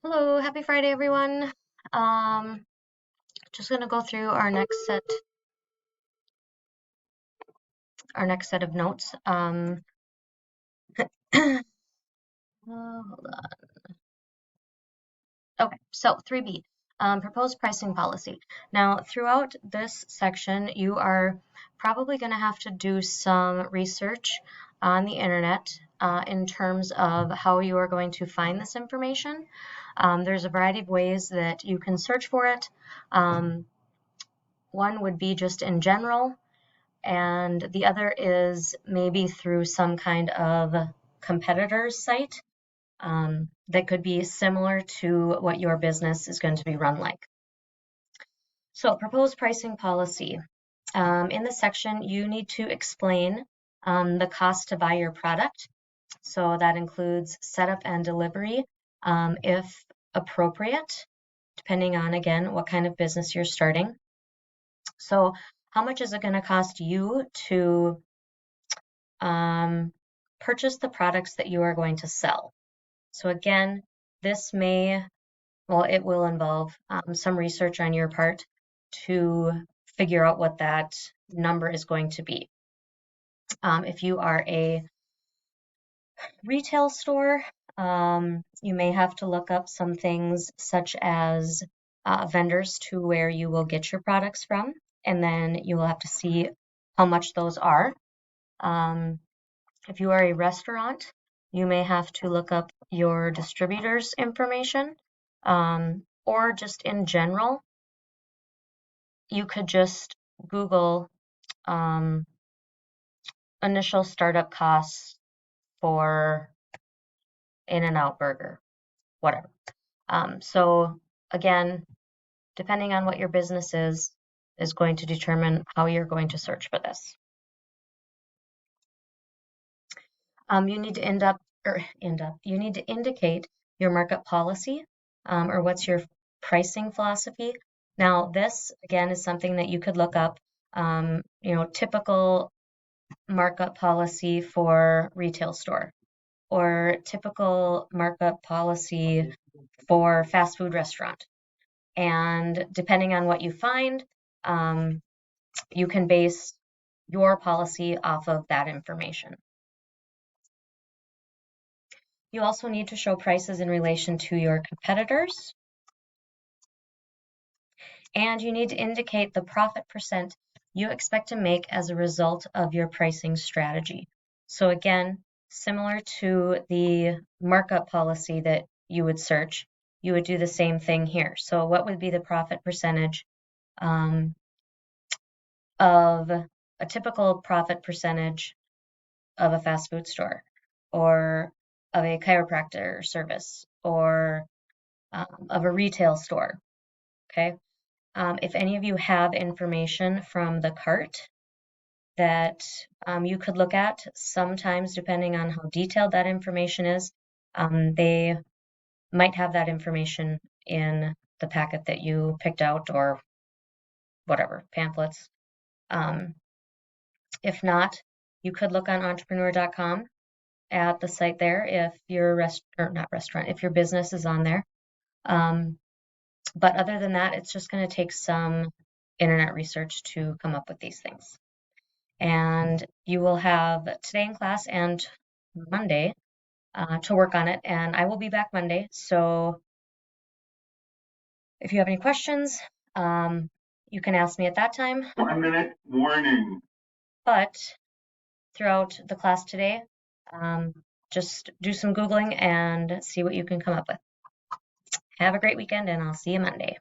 Hello, happy Friday, everyone. Um, just gonna go through our next set of notes. Hold on. Okay, so 3B, proposed pricing policy. Now, throughout this section, you are probably going to have to do some research on the internet in terms of how you are going to find this information. There's a variety of ways that you can search for it. One would be just in general, and the other is maybe through some kind of competitor's site that could be similar to what your business is going to be run like. So, proposed pricing policy. In this section, you need to explain the cost to buy your product. So that includes setup and delivery, if appropriate, depending on, again, what kind of business you're starting. So how much is it going to cost you to purchase the products that you are going to sell? So again, this it will involve some research on your part to figure out what that number is going to be. If you are a retail store, you may have to look up some things such as vendors to where you will get your products from, and then you will have to see how much those are. If you are a restaurant, you may have to look up your distributor's information, or just in general, you could just Google initial startup costs for In-N-Out Burger, whatever. So again, depending on what your business is going to determine how you're going to search for this. You need to indicate your markup policy, or what's your pricing philosophy. Now, this again is something that you could look up. Typical markup policy for retail store, or typical markup policy for fast food restaurant. And depending on what you find, you can base your policy off of that information. You also need to show prices in relation to your competitors. And you need to indicate the profit percent you expect to make as a result of your pricing strategy. So again, similar to the markup policy that you would search, you would do the same thing here. So what would be the profit percentage of a typical profit percentage of a fast food store, or of a chiropractor service, or of a retail store, okay? If any of you have information from the cart that you could look at, sometimes depending on how detailed that information is, they might have that information in the packet that you picked out, or whatever, pamphlets. If not, you could look on entrepreneur.com at the site there if your if your business is on there. But other than that, it's just going to take some internet research to come up with these things. And you will have today in class and Monday to work on it. And I will be back Monday. So if you have any questions, you can ask me at that time. 1 minute warning. But throughout the class today, just do some Googling and see what you can come up with. Have a great weekend, and I'll see you Monday.